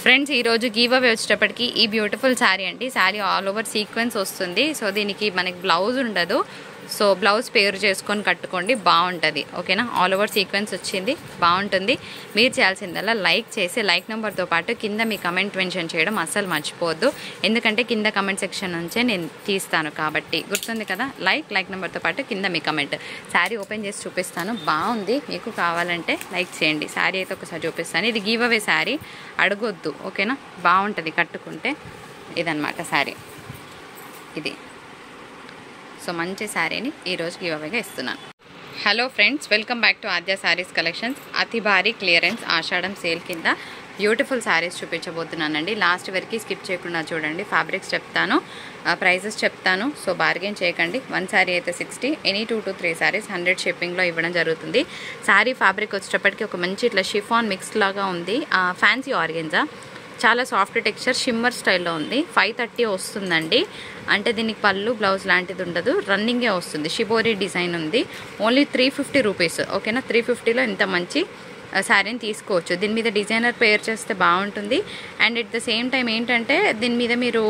Friends ఈ రోజు give away వచ్చేటప్పటికి ఈ బ్యూటిఫుల్ శారీ అండి. శారీ ఆల్ ఓవర్ సీక్వెన్స్ వస్తుంది. సో దీనికి మనకి బ్లౌజ్ ఉండదు. సో బ్లౌజ్ పేరు చేసుకొని కట్టుకోండి, బాగుంటుంది. ఓకేనా, ఆల్ ఓవర్ సీక్వెన్స్ వచ్చింది, బాగుంటుంది. మీరు చేయాల్సిందల్లా లైక్ చేసి లైక్ నెంబర్తో పాటు కింద మీ కమెంట్ మెన్షన్ చేయడం అస్సలు మర్చిపోవద్దు. ఎందుకంటే కింద కమెంట్ సెక్షన్ నుంచే నేను తీస్తాను కాబట్టి గుర్తుంది కదా. లైక్ నెంబర్తో పాటు కింద మీ కమెంట్. శారీ ఓపెన్ చేసి చూపిస్తాను, బాగుంది. మీకు కావాలంటే లైక్ చేయండి. శారీ అయితే ఒకసారి చూపిస్తాను. ఇది గివ్ అవే శారీ, అడగొద్దు. ఓకేనా, బాగుంటుంది కట్టుకుంటే. ఇదన్నమాట శారీ, ఇది. సో మంచి శారీని ఈరోజు గివ్ అవేగా ఇస్తున్నాను. Hello friends, welcome back to Aadya saris collections. అతి భారీ క్లియరెన్స్ ఆషాఢం సేల్ కింద బ్యూటిఫుల్ శారీస్ చూపించబోతున్నానండి. లాస్ట్ వరకు స్కిప్ చేయకుండా చూడండి. ఫ్యాబ్రిక్స్ చెప్తాను, ప్రైజెస్ చెప్తాను. సో బార్గెన్ చేయకండి. వన్ శారీ అయితే 60, ఎనీ 2 to 3 శారీస్ 100 షిప్పింగ్లో ఇవ్వడం జరుగుతుంది. శారీ ఫ్యాబ్రిక్ వచ్చేటప్పటికి ఒక మంచి ఇట్లా షిఫాన్ మిక్స్ లాగా ఉంది. ఫ్యాన్సీ ఆర్గెన్జా, చాలా సాఫ్ట్ టెక్స్చర్, షిమ్మర్ స్టైల్లో ఉంది. 530 వస్తుందండి. అంటే దీనికి పళ్ళు బ్లౌజ్ లాంటిది ఉండదు, రన్నింగే వస్తుంది. షిబోరీ డిజైన్ ఉంది. Only 350 rupees. ఓకేనా, 350లో ఇంత మంచి శారీని తీసుకోవచ్చు. దీని మీద డిజైనర్ పేర్ చేస్తే బాగుంటుంది. And at the same time ఏంటంటే దీని మీద మీరు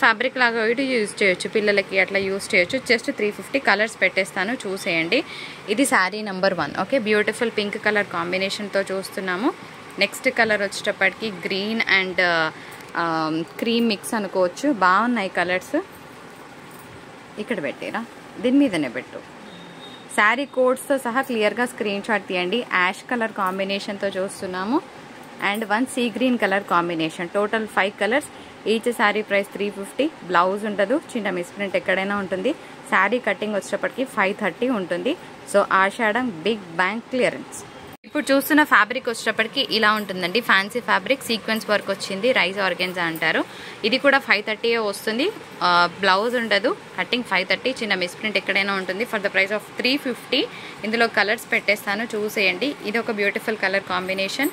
ఫ్యాబ్రిక్ లాగా యూజ్ చేయొచ్చు, పిల్లలకి అట్లా యూజ్ చేయొచ్చు. జస్ట్ 350. కలర్స్ పెట్టేస్తాను, చూసేయండి. ఇది sari number 1. Okay, beautiful pink colour కాంబినేషన్తో చూస్తున్నాము. నెక్స్ట్ కలర్ వచ్చేటప్పటికి గ్రీన్ అండ్ క్రీమ్ మిక్స్ అనుకోవచ్చు. బాగున్నాయి కలర్స్. ఇక్కడ పెట్టిరా, దీని మీదనే పెట్టు. శారీ కోడ్స్తో సహా క్లియర్గా స్క్రీన్ షాట్ తీయండి. యాష్ కలర్ కాంబినేషన్తో చూస్తున్నాము. And 1 sea green colour combination. Total 5 colours. Each sari price 350. Blouse ఉండదు, చిన్న మిస్ప్రింట్ ఎక్కడైనా ఉంటుంది. శారీ కటింగ్ వచ్చేటప్పటికి 530 ఉంటుంది. సో ఆషాఢం బిగ్ బ్యాంగ్ క్లియరెన్స్. ఇప్పుడు చూస్తున్న ఫ్యాబ్రిక్ వచ్చేటప్పటికి ఇలా ఉంటుందండి. ఫ్యాన్సీ ఫ్యాబ్రిక్, సీక్వెన్స్ వర్క్ వచ్చింది. రైస్ ఆర్గెన్జా అంటారు. ఇది కూడా 530 వస్తుంది. బ్లౌజ్ ఉండదు, కటింగ్ 530. చిన్న మిస్ప్రింట్ ఎక్కడైనా ఉంటుంది. For the price of 350. ఇందులో కలర్స్ పెట్టేస్తాను, చూసేయండి. ఇది ఒక బ్యూటిఫుల్ కలర్ కాంబినేషన్.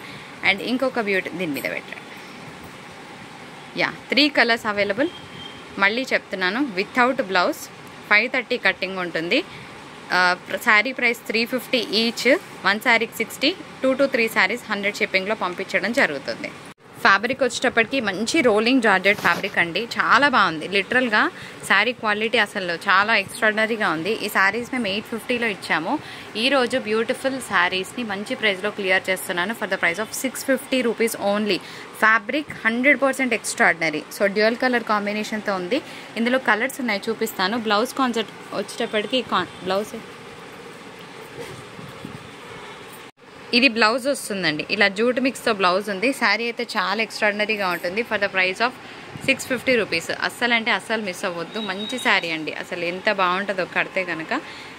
అండ్ ఇంకొక దీని మీద పెట్టండి. 3 కలర్స్ అవైలబుల్. మళ్ళీ చెప్తున్నాను, వితౌట్ బ్లౌజ్ 530 కటింగ్ ఉంటుంది. Sari price 350 each. 1 శారీకి 60, 2 to 3 శారీస్ 100 షిప్పింగ్లో పంపించడం జరుగుతుంది. ఫ్యాబ్రిక్ వచ్చేటప్పటికి మంచి రోలింగ్ జార్జెట్ ఫ్యాబ్రిక్ అండి, చాలా బాగుంది. లిటరల్గా శారీ క్వాలిటీ అసలు చాలా ఎక్స్ట్రాడినరీగా ఉంది. ఈ శారీస్ మేము 850లో ఇచ్చాము. ఈరోజు బ్యూటిఫుల్ శారీస్ని మంచి ప్రైస్లో క్లియర్ చేస్తున్నాను. For the price of 650 rupees only. Fabric 100% extraordinary. So dual colour కాంబినేషన్తో ఉంది. ఇందులో కలర్స్ ఉన్నాయి, చూపిస్తాను. బ్లౌజ్ కాన్సెప్ట్ వచ్చేటప్పటికి బ్లౌజ్ ఇది బ్లౌజ్ వస్తుందండి. ఇలా జూట్ మిక్స్తో బ్లౌజ్ ఉంది. శారీ అయితే చాలా ఎక్స్ట్రాడినరీగా ఉంటుంది. For the price of 650 rupees. అస్సలు అంటే అస్సలు మిస్ అవ్వద్దు. మంచి శారీ అండి, అసలు ఎంత బాగుంటుందో కడితే కనుక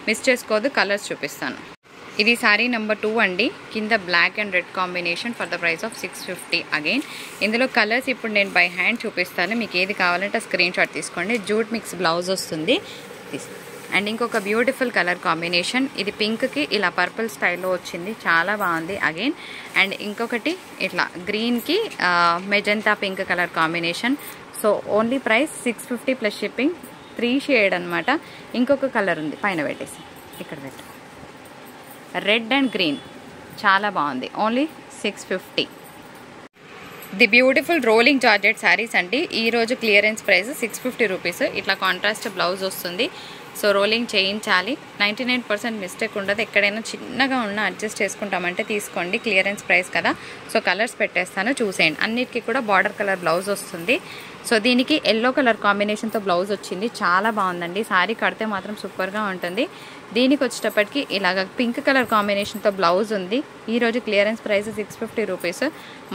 మిస్ చేసుకోవద్దు. కలర్స్ చూపిస్తాను. ఇది శారీ నెంబర్ 2 అండి. కింద black and red combination. For the price of 650 again. ఇందులో కలర్స్ ఇప్పుడు నేను బై హ్యాండ్ చూపిస్తాను. మీకు ఏది కావాలంటే స్క్రీన్ షాట్ తీసుకోండి. జూట్ మిక్స్ బ్లౌజ్ వస్తుంది. అండ్ ఇంకొక బ్యూటిఫుల్ కలర్ కాంబినేషన్. ఇది పింక్కి ఇలా పర్పుల్ స్టైల్లో వచ్చింది, చాలా బాగుంది అగైన్. అండ్ ఇంకొకటి ఇట్లా గ్రీన్కి magenta pink colour combination. So only price 650 plus shipping. 3 shade అనమాట. ఇంకొక కలర్ ఉంది, పైన పెట్టేసి ఇక్కడ పెట్టు. రెడ్ అండ్ గ్రీన్, చాలా బాగుంది. Only 650. The beautiful rolling georgette saris అండి. ఈరోజు క్లియరెన్స్ ప్రైస్ 650 రూపీస్. ఇట్లా కాంట్రాస్ట్ బ్లౌజ్ వస్తుంది. సో రోలింగ్ చేయించాలి. 99% మిస్టేక్ ఉండదు. ఎక్కడైనా చిన్నగా ఉన్న అడ్జస్ట్ చేసుకుంటామంటే తీసుకోండి, క్లియరెన్స్ ప్రైస్ కదా. సో కలర్స్ పెట్టేస్తాను, చూసేయండి. అన్నిటికీ కూడా బార్డర్ కలర్ బ్లౌజ్ వస్తుంది. సో దీనికి ఎల్లో కలర్ కాంబినేషన్తో బ్లౌజ్ వచ్చింది, చాలా బాగుందండి. శారీ కడితే మాత్రం సూపర్గా ఉంటుంది. దీనికి వచ్చేటప్పటికి ఇలాగ పింక్ కలర్ కాంబినేషన్తో బ్లౌజ్ ఉంది. ఈరోజు క్లియరెన్స్ ప్రైస్ 650 రూపీస్.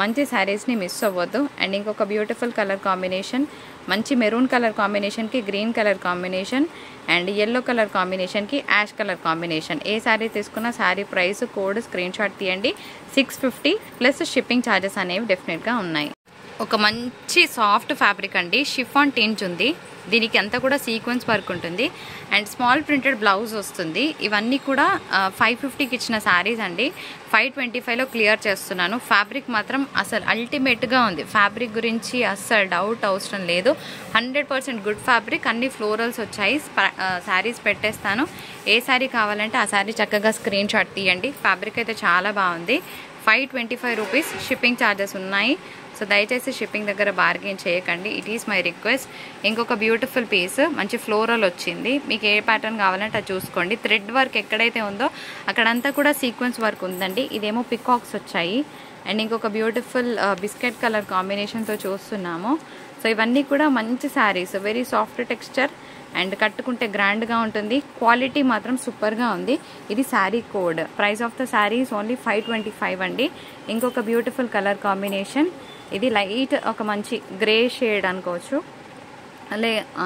మంచి శారీస్ని మిస్ అవ్వద్దు. అండ్ ఇంకొక బ్యూటిఫుల్ కలర్ కాంబినేషన్, మంచి మెరూన్ కలర్ కాంబినేషన్కి green colour combination and yellow colour కాంబినేషన్కి యాష్ కలర్ కాంబినేషన్. ఏ శారీ తీసుకున్నా sari price code screen shot తీయండి. 650 ప్లస్ షిప్పింగ్ ఛార్జెస్ అనేవి డెఫినెట్గా ఉన్నాయి. ఒక మంచి సాఫ్ట్ ఫ్యాబ్రిక్ అండి, షిఫాన్ టింజ్ ఉంది. దీనికి అంతా కూడా సీక్వెన్స్ వర్క్ ఉంటుంది. అండ్ స్మాల్ ప్రింటెడ్ బ్లౌజ్ వస్తుంది. ఇవన్నీ కూడా 550కి ఇచ్చిన శారీస్ అండి. 525లో క్లియర్ చేస్తున్నాను. ఫ్యాబ్రిక్ మాత్రం అసలు అల్టిమేట్గా ఉంది. ఫ్యాబ్రిక్ గురించి అస్సలు డౌట్ అవసరం లేదు. 100% గుడ్ ఫ్యాబ్రిక్. అన్ని ఫ్లోరల్స్ వచ్చాయి. శారీస్ పెట్టేస్తాను. ఏ శారీ కావాలంటే ఆ శారీ చక్కగా స్క్రీన్ షాట్ తీయండి. ఫ్యాబ్రిక్ అయితే చాలా బాగుంది. 525 రూపీస్ షిప్పింగ్ ఛార్జెస్ ఉన్నాయి. సో దయచేసి షిప్పింగ్ దగ్గర బార్గెన్ చేయకండి, ఇట్ ఈస్ మై రిక్వెస్ట్. ఇంకొక బ్యూటిఫుల్ పీస్ మంచి ఫ్లోరల్ వచ్చింది. మీకు ఏ ప్యాటర్న్ కావాలంటే అది చూసుకోండి. థ్రెడ్ వర్క్ ఎక్కడైతే ఉందో అక్కడంతా కూడా సీక్వెన్స్ వర్క్ ఉందండి. ఇదేమో పికాక్స్ వచ్చాయి. అండ్ ఇంకొక బ్యూటిఫుల్ బిస్కెట్ కలర్ కాంబినేషన్తో చూస్తున్నాము. సో ఇవన్నీ కూడా మంచి saris, very soft texture and కట్టుకుంటే గ్రాండ్గా ఉంటుంది. క్వాలిటీ మాత్రం సూపర్గా ఉంది. ఇది sari code. Price of the saris only 525 అండి. ఇంకొక బ్యూటిఫుల్ కలర్ కాంబినేషన్, ఇది లైట్ ఒక మంచి గ్రే షేడ్ అనుకోవచ్చు,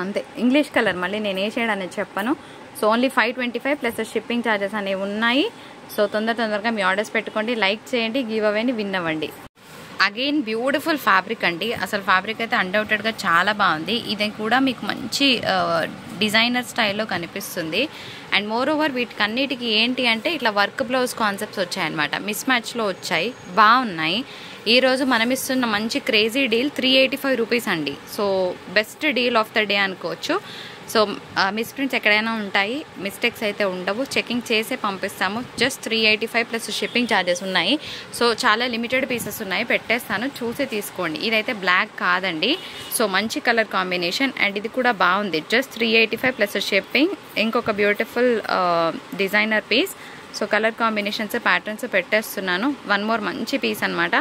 అంతే ఇంగ్లీష్ కలర్. మళ్ళీ నేను ఏ షేడ్ అనేది చెప్పను. So only 525 plus shipping charges అనేవి ఉన్నాయి. సో తొందరగా మీ ఆర్డర్స్ పెట్టుకోండి, లైక్ చేయండి, గివ్ అవేని విన్ అవ్వండి. అగైన్ బ్యూటిఫుల్ ఫ్యాబ్రిక్ అండి. అసలు ఫ్యాబ్రిక్ అయితే అన్డౌటెడ్గా చాలా బాగుంది. ఇది కూడా మీకు మంచి డిజైనర్ స్టైల్లో కనిపిస్తుంది. అండ్ మోర్ ఓవర్ వీటికన్నిటికీ ఏంటి అంటే ఇట్లా వర్క్ బ్లౌజ్ కాన్సెప్ట్స్ వచ్చాయన్నమాట. మిస్ మ్యాచ్లో వచ్చాయి, బాగున్నాయి. ఈరోజు మనం ఇస్తున్న మంచి క్రేజీ డీల్ 385 రూపీస్ అండి. So best deal of the day అనుకోవచ్చు. సో మిస్ప్రింట్స్ ఎక్కడైనా ఉంటాయి, మిస్టేక్స్ అయితే ఉండవు. చెకింగ్ చేసే పంపిస్తాము. జస్ట్ 385 ప్లస్ షిప్పింగ్ ఛార్జెస్ ఉన్నాయి. సో చాలా లిమిటెడ్ పీసెస్ ఉన్నాయి, పెట్టేస్తాను, చూసి తీసుకోండి. ఇదైతే బ్లాక్ కాదండి. సో మంచి కలర్ కాంబినేషన్ అండ్ ఇది కూడా బాగుంది. Just 385 plus shipping. ఇంకొక beautiful designer piece. So colour combinations patterns పెట్టేస్తున్నాను. వన్ మోర్ మంచి పీస్ అనమాట.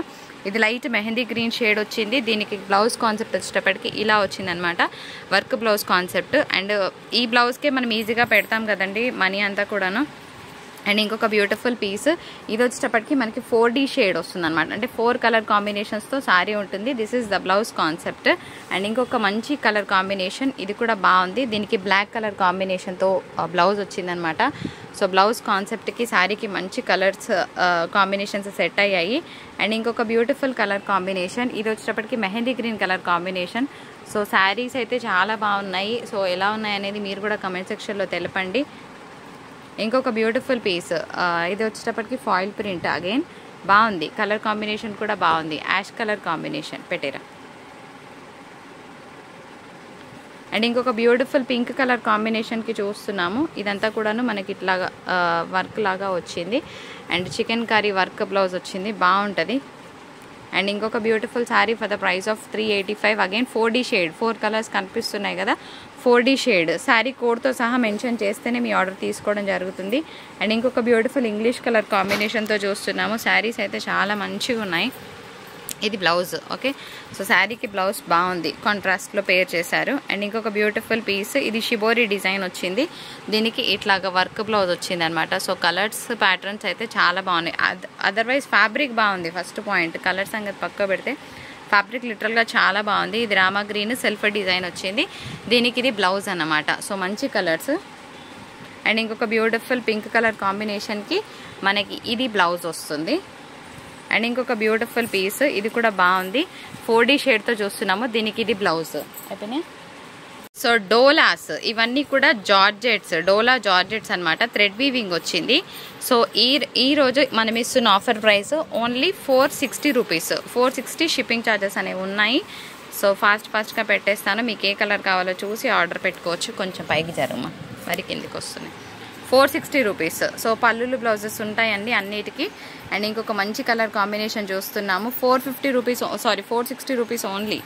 ఇది లైట్ మెహందీ గ్రీన్ షేడ్ వచ్చింది. దీనికి బ్లౌజ్ కాన్సెప్ట్ వచ్చేటప్పటికి ఇలా వచ్చిందనమాట, వర్క్ బ్లౌజ్ కాన్సెప్ట్. అండ్ ఈ బ్లౌజ్కే మనం ఈజీగా పెడతాం కదండి మనీ అంతా కూడాను. అండ్ ఇంకొక బ్యూటిఫుల్ పీస్, ఇది వచ్చేటప్పటికి మనకి 4D షేడ్ వస్తుంది అనమాట. అంటే 4 కలర్ కాంబినేషన్స్తో శారీ ఉంటుంది. This is the blouse concept. And ఇంకొక మంచి కలర్ కాంబినేషన్, ఇది కూడా బాగుంది. దీనికి బ్లాక్ కలర్ కాంబినేషన్తో బ్లౌజ్ వచ్చిందనమాట. సో బ్లౌజ్ కాన్సెప్ట్కి శారీకి మంచి కలర్స్ కాంబినేషన్స్ సెట్ అయ్యాయి. అండ్ ఇంకొక బ్యూటిఫుల్ కలర్ కాంబినేషన్, ఇది వచ్చేటప్పటికి mehndi green colour combination. So saris అయితే చాలా బాగున్నాయి. సో ఎలా ఉన్నాయి అనేది మీరు కూడా కమెంట్ సెక్షన్లో తెలపండి. ఇంకొక బ్యూటిఫుల్ పీస్, ఇది వచ్చేటప్పటికి ఫాయిల్ ప్రింట్. అగైన్ బాగుంది, కలర్ కాంబినేషన్ కూడా బాగుంది. యాష్ కలర్ కాంబినేషన్ పెట్టేరా. అండ్ ఇంకొక బ్యూటిఫుల్ పింక్ కలర్ కాంబినేషన్కి చూస్తున్నాము. ఇదంతా కూడాను మనకి ఇట్లాగా వర్క్ లాగా వచ్చింది. And chicken curry work blouse వచ్చింది, బాగుంటుంది. అండ్ ఇంకొక beautiful sari for the price of 385. Again 4D shade, 4 colours కనిపిస్తున్నాయి కదా, 4D షేడ్. శారీ కోడ్తో సహా మెన్షన్ చేస్తేనే మీ ఆర్డర్ తీసుకోవడం జరుగుతుంది. అండ్ ఇంకొక బ్యూటిఫుల్ ఇంగ్లీష్ కలర్ కాంబినేషన్తో చూస్తున్నాము. శారీస్ అయితే చాలా మంచిగా ఉన్నాయి. ఇది బ్లౌజ్. ఓకే, సో శారీకి బ్లౌజ్ బాగుంది, కాంట్రాస్ట్లో పేర్ చేశారు. అండ్ ఇంకొక బ్యూటిఫుల్ పీస్, ఇది షిబోరి డిజైన్ వచ్చింది. దీనికి ఇట్లాగా వర్క్ బ్లౌజ్ వచ్చింది అనమాట. సో కలర్స్ ప్యాటర్న్స్ అయితే చాలా బాగున్నాయి. అదర్వైజ్ ఫ్యాబ్రిక్ బాగుంది. ఫస్ట్ పాయింట్ కలర్ సంగతి పక్క పెడితే ఫ్యాబ్రిక్ లిటరల్గా చాలా బాగుంది. ఇది రామా గ్రీన్ సెల్ఫ్ డిజైన్ వచ్చింది. దీనికి ఇది బ్లౌజ్ అన్నమాట. సో మంచి కలర్స్. అండ్ ఇంకొక బ్యూటిఫుల్ పింక్ కలర్ కాంబినేషన్కి మనకి ఇది బ్లౌజ్ వస్తుంది. అండ్ ఇంకొక బ్యూటిఫుల్ పీస్, ఇది కూడా బాగుంది. 4D షేడ్తో చూస్తున్నాము. దీనికి ఇది బ్లౌజ్ అయిపోయినాయి. సో డోలాస్, ఇవన్నీ కూడా జార్జెట్స్, డోలా జార్జెట్స్ అనమాట. థ్రెడ్ వీవింగ్ వచ్చింది. సో ఈ రోజు మనం ఇస్తున్న offer price only 460 rupees. 460 shipping charges అనేవి ఉన్నాయి. సో ఫాస్ట్గా పెట్టేస్తాను. మీకు ఏ కలర్ కావాలో చూసి ఆర్డర్ పెట్టుకోవచ్చు. కొంచెం పైకి జరగమా, మరి కిందికి వస్తున్నాయి. 460 రూపీస్. సో పల్లులు బ్లౌజెస్ ఉంటాయండి అన్నిటికీ. అండ్ ఇంకొక మంచి కలర్ కాంబినేషన్ చూస్తున్నాము. 450 రూపీస్, సారీ 460 రూపీస్ ఓన్లీ.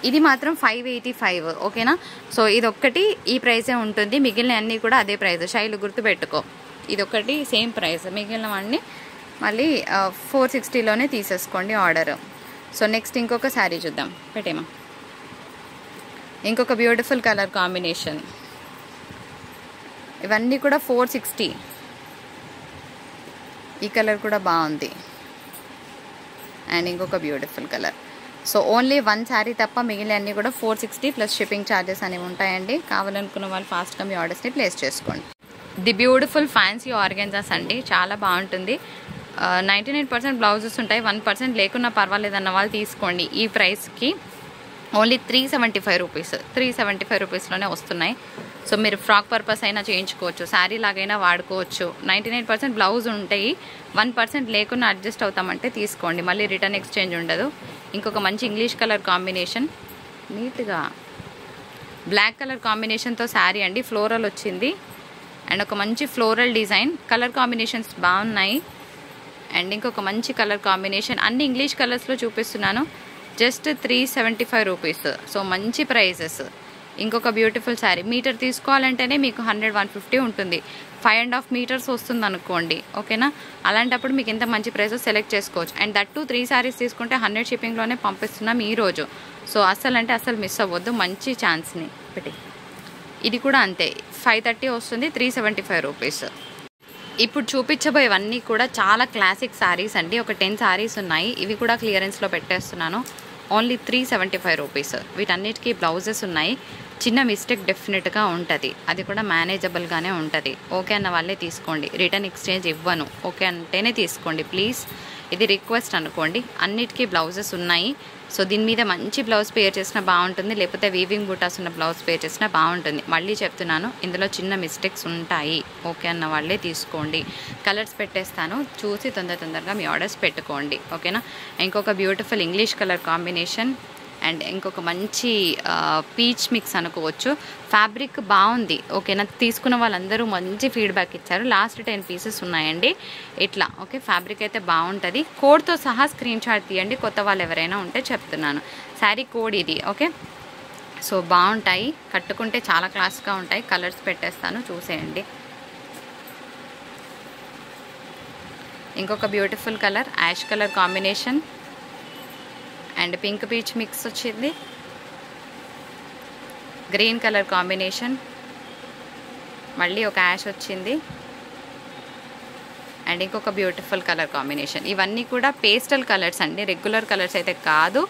ఇది మాత్రం 585. ఓకేనా. సో ఇదొక్కటి ఈ ప్రైసే ఉంటుంది, మిగిలిన అన్నీ కూడా అదే ప్రైస్. శైలు గుర్తుపెట్టుకో, ఇదొక్కటి సేమ్ ప్రైస్, మిగిలినవన్నీ మళ్ళీ 460లోనే తీసేసుకోండి ఆర్డర్. సో నెక్స్ట్ ఇంకొక శారీ చూద్దాం, పెట్టేమా. ఇంకొక బ్యూటిఫుల్ కలర్ కాంబినేషన్, ఇవన్నీ కూడా 460. ఈ కలర్ కూడా బాగుంది. అండ్ ఇంకొక beautiful colour. So only 1 sari తప్ప మిగిలిన అన్నీ కూడా 460 ప్లస్ షిప్పింగ్ ఛార్జెస్ అనేవి ఉంటాయండి. కావాలనుకున్న వాళ్ళు ఫాస్ట్గా మీ ఆర్డర్స్ని ప్లేస్ చేసుకోండి. ది బ్యూటిఫుల్ ఫ్యాన్సీ ఆర్గెన్జాస్ అండి, చాలా బాగుంటుంది. 99% బ్లౌజెస్ ఉంటాయి, 1% లేకున్నా పర్వాలేదన్న వాళ్ళు తీసుకోండి. ఈ ప్రైస్కి ఓన్లీ 375 రూపీస్. 375 రూపీస్లోనే వస్తున్నాయి. సో మీరు ఫ్రాక్ పర్పస్ అయినా చేయించుకోవచ్చు, శారీ లాగైనా వాడుకోవచ్చు. 99% బ్లౌజ్ ఉంటాయి, 1% లేకున్నా అడ్జస్ట్ అవుతామంటే తీసుకోండి. మళ్ళీ రిటర్న్ ఎక్స్చేంజ్ ఉండదు. ఇంకొక మంచి ఇంగ్లీష్ కలర్ కాంబినేషన్, నీట్గా బ్లాక్ కలర్ కాంబినేషన్తో శారీ అండి. ఫ్లోరల్ వచ్చింది. అండ్ ఒక మంచి ఫ్లోరల్ డిజైన్, కలర్ కాంబినేషన్స్ బాగున్నాయి. అండ్ ఇంకొక మంచి కలర్ కాంబినేషన్, అన్ని ఇంగ్లీష్ కలర్స్లో చూపిస్తున్నాను, జస్ట్ 375 రూపీస్. సో మంచి ప్రైజెస్. ఇంకొక బ్యూటిఫుల్ శారీ, మీటర్ తీసుకోవాలంటేనే మీకు 100-150 ఉంటుంది. 5.5 మీటర్స్ వస్తుంది అనుకోండి, ఓకేనా. అలాంటప్పుడు మీకు ఎంత మంచి ప్రైజెస్ సెలెక్ట్ చేసుకోవచ్చు. అండ్ దట్టు 3 శారీస్ తీసుకుంటే 100 షిప్పింగ్లోనే పంపిస్తున్నాం ఈరోజు. సో అసలు మిస్ అవ్వద్దు, మంచి ఛాన్స్ని పెట్టి. ఇది కూడా అంతే, 530 వస్తుంది, 375 రూపీస్. ఇప్పుడు చూపించబోయేవన్నీ కూడా చాలా క్లాసిక్ శారీస్ అండి. ఒక 10 శారీస్ ఉన్నాయి, ఇవి కూడా క్లియరెన్స్లో పెట్టేస్తున్నాను. Only 375 rupees. వీటన్నిటికీ బ్లౌజెస్ ఉన్నాయి. చిన్న మిస్టేక్ డెఫినెట్గా ఉంటుంది, అది కూడా మేనేజబుల్గానే ఉంటుంది. ఓకే అన్న వాళ్ళే తీసుకోండి, రిటర్న్ ఎక్స్చేంజ్ ఇవ్వను, ఓకే అంటేనే తీసుకోండి ప్లీజ్. ఇది రిక్వెస్ట్ అనుకోండి. అన్నిటికీ బ్లౌజెస్ ఉన్నాయి. సో దీని మీద మంచి బ్లౌజ్ పేర్ చేసినా బాగుంటుంది, లేకపోతే వీవింగ్ బూటాస్ ఉన్న బ్లౌజ్ పేర్ చేసినా బాగుంటుంది. మళ్ళీ చెప్తున్నాను, ఇందులో చిన్న మిస్టేక్స్ ఉంటాయి, ఓకే అన్న వాళ్ళే తీసుకోండి. కలర్స్ పెట్టేస్తాను, చూసి తొందరగా మీ ఆర్డర్స్ పెట్టుకోండి, ఓకేనా. ఇంకొక beautiful English colour combination and ఇంకొక మంచి పీచ్ మిక్స్ అనుకోవచ్చు. ఫ్యాబ్రిక్ బాగుంది, ఓకేనా. తీసుకున్న వాళ్ళందరూ మంచి ఫీడ్బ్యాక్ ఇచ్చారు. లాస్ట్ 10 పీసెస్ ఉన్నాయండి ఇట్లా, ఓకే. ఫ్యాబ్రిక్ అయితే బాగుంటుంది. కోడ్తో సహా స్క్రీన్ షాట్ తీయండి, కొత్త వాళ్ళు ఎవరైనా ఉంటే చెప్తున్నాను. శారీ కోడ్ ఇది, ఓకే. సో బాగుంటాయి, కట్టుకుంటే చాలా క్లాస్గా ఉంటాయి. కలర్స్ పెట్టేస్తాను, చూసేయండి. ఇంకొక beautiful colour, ash colour combination and pink peach mix వచ్చింది. గ్రీన్ కలర్ కాంబినేషన్, మళ్ళీ ఒక యాష్ వచ్చింది అండ్ ఇంకొక బ్యూటిఫుల్ కలర్ కాంబినేషన్. ఇవన్నీ కూడా పేస్టల్ కలర్స్ అండి, రెగ్యులర్ కలర్స్ అయితే కాదు.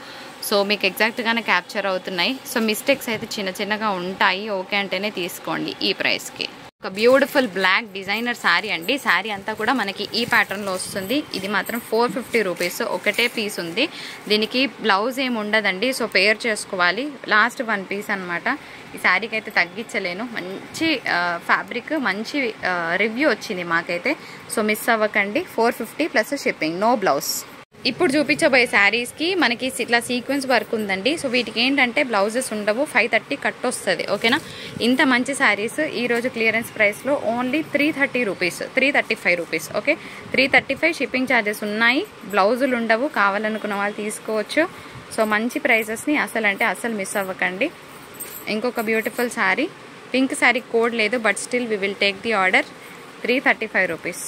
సో మీకు ఎగ్జాక్ట్గానే క్యాప్చర్ అవుతున్నాయి. సో మిస్టేక్స్ అయితే చిన్నగా ఉంటాయి, ఓకే అంటేనే తీసుకోండి ఈ ప్రైస్కి. ఒక బ్యూటిఫుల్ బ్లాక్ డిజైనర్ శారీ అండి. శారీ అంతా కూడా మనకి ఈ ప్యాటర్న్లో వస్తుంది. ఇది మాత్రం 450 రూపీస్, ఒకటే పీస్ ఉంది. దీనికి బ్లౌజ్ ఏమి ఉండదండి, సో పేర్ చేసుకోవాలి. లాస్ట్ 1 పీస్ అనమాట. ఈ శారీకి అయితే తగ్గించలేను. మంచి ఫ్యాబ్రిక్, మంచి రివ్యూ వచ్చింది మాకైతే. సో మిస్ అవ్వకండి. 450 ప్లస్ షిప్పింగ్, నో బ్లౌజ్. ఇప్పుడు చూపించబోయే శారీస్కి మనకి ఇట్లా సీక్వెన్స్ వర్క్ ఉందండి. సో వీటికి ఏంటంటే బ్లౌజెస్ ఉండవు, 530 కట్ వస్తుంది, ఓకేనా. ఇంత మంచి శారీస్ ఈరోజు క్లియరెన్స్ ప్రైస్లో only 330 rupees, 335 rupees, okay. 335 shipping charges ఉన్నాయి. బ్లౌజులు ఉండవు, కావాలనుకున్న వాళ్ళు తీసుకోవచ్చు. సో మంచి ప్రైజెస్ని అసలు మిస్ అవ్వకండి. ఇంకొక beautiful sari, pink sari code లేదు, but still we will take the order. 335 rupees.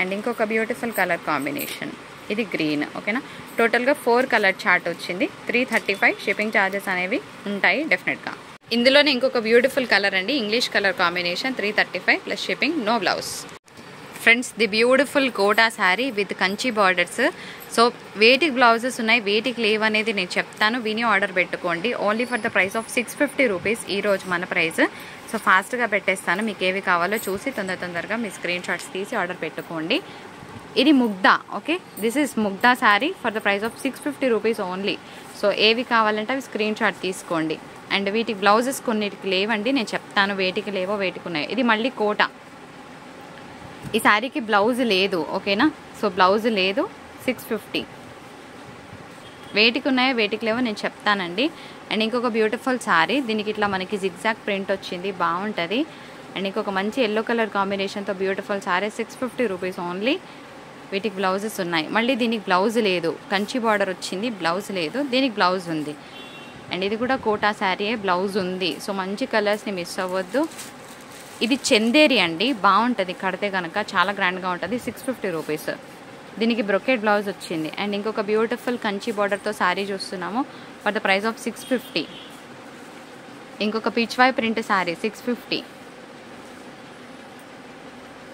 And ఇంకొక బ్యూటిఫుల్ కలర్ కాంబినేషన్, ఇది గ్రీన్, ఓకేనా. టోటల్గా 4 కలర్ చార్ట్ వచ్చింది. 335 షిప్పింగ్ ఛార్జెస్ అనేవి ఉంటాయి డెఫినెట్గా. ఇందులోనే ఇంకొక బ్యూటిఫుల్ కలర్ అండి, English colour combination, 335 plus shipping, no blouse. Friends, the beautiful Kota sari with Kanchi borders. So వేటికి బ్లౌజెస్ ఉన్నాయి, వేటికి లేవు అనేది నేను చెప్తాను, విని ఆర్డర్ పెట్టుకోండి. Only for the price of 650 rupees ఈరోజు మన ప్రైస్. సో ఫాస్ట్గా పెట్టేస్తాను, మీకు ఏవి కావాలో చూసి తొందరగా మీ స్క్రీన్ షాట్స్ తీసి ఆర్డర్ పెట్టుకోండి. ఇది Mugdha, okay. This is Mugdha sari for the price of 650 rupees only. So ఏవి కావాలంటే అవి స్క్రీన్ షాట్ తీసుకోండి. అండ్ వీటికి బ్లౌజెస్ కొన్నిటికి లేవండి, నేను చెప్తాను వేటికి లేవో వేటికి ఉన్నాయి. ఇది మళ్ళీ కోటా. ఈ శారీకి బ్లౌజ్ లేదు, ఓకేనా. సో బ్లౌజ్ లేదు, 650. వేటికి ఉన్నాయో వేటికి లేవో నేను చెప్తానండి. అండ్ ఇంకొక బ్యూటిఫుల్ శారీ, దీనికి ఇట్లా మనకి జిగ్జాగ్ ప్రింట్ వచ్చింది, బాగుంటుంది. అండ్ ఇంకొక మంచి ఎల్లో కలర్ కాంబినేషన్తో బ్యూటిఫుల్ శారీ, 650 రూపీస్ ఓన్లీ. వీటికి బ్లౌజెస్ ఉన్నాయి. మళ్ళీ దీనికి బ్లౌజ్ లేదు, కంచి బార్డర్ వచ్చింది, బ్లౌజ్ లేదు. దీనికి బ్లౌజ్ ఉంది. అండ్ ఇది కూడా కోటా శారీయే, బ్లౌజ్ ఉంది. సో మంచి కలర్స్ని మిస్ అవ్వద్దు. ఇది చందేరి అండి, బాగుంటుంది కడితే కనుక, చాలా గ్రాండ్గా ఉంటుంది. 650 రూపీస్. దీనికి బ్రొకెట్ బ్లౌజ్ వచ్చింది. అండ్ ఇంకొక బ్యూటిఫుల్ కంచి బార్డర్తో శారీ చూస్తున్నాము ఫర్ ద ప్రైస్ ఆఫ్ 650. ఇంకొక Pichwai print sari, 650.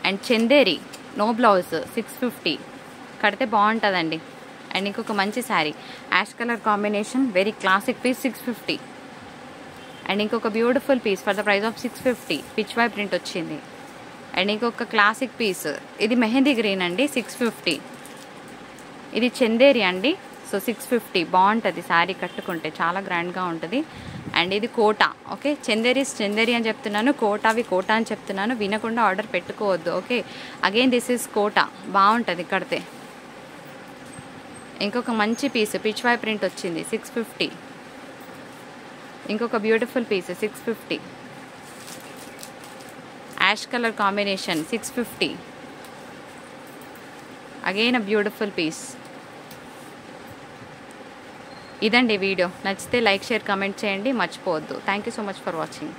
And Chanderi no blouse, 650. కడితే బాగుంటుందండి. అండ్ ఇంకొక మంచి sari, ash colour combination, very classic piece, 650. And ఇంకొక beautiful piece for the price of 650, Pichwai print వచ్చింది. అండ్ ఇంకొక క్లాసిక్ పీస్, ఇది మెహందీ గ్రీన్ అండి, 650. ఇది చందేరి అండి, సో 650. బాగుంటుంది శారీ కట్టుకుంటే, చాలా గ్రాండ్గా ఉంటుంది. అండ్ ఇది కోటా, ఓకే. చందేరి అని చెప్తున్నాను, కోటావి కోటా అని చెప్తున్నాను, వినకుండా ఆర్డర్ పెట్టుకోవద్దు, okay. Again this is Kota, బాగుంటుంది కడితే. ఇంకొక మంచి పీస్, పిచ్వాయ్ ప్రింట్ వచ్చింది, 650. ఇంకొక beautiful piece, 650. Ash colour combination, 650. Again a beautiful piece. ఇదండి వీడియో. నచ్చితే లైక్, షేర్, కమెంట్ చేయండి, మర్చిపోవద్దు. Thank you so much for watching.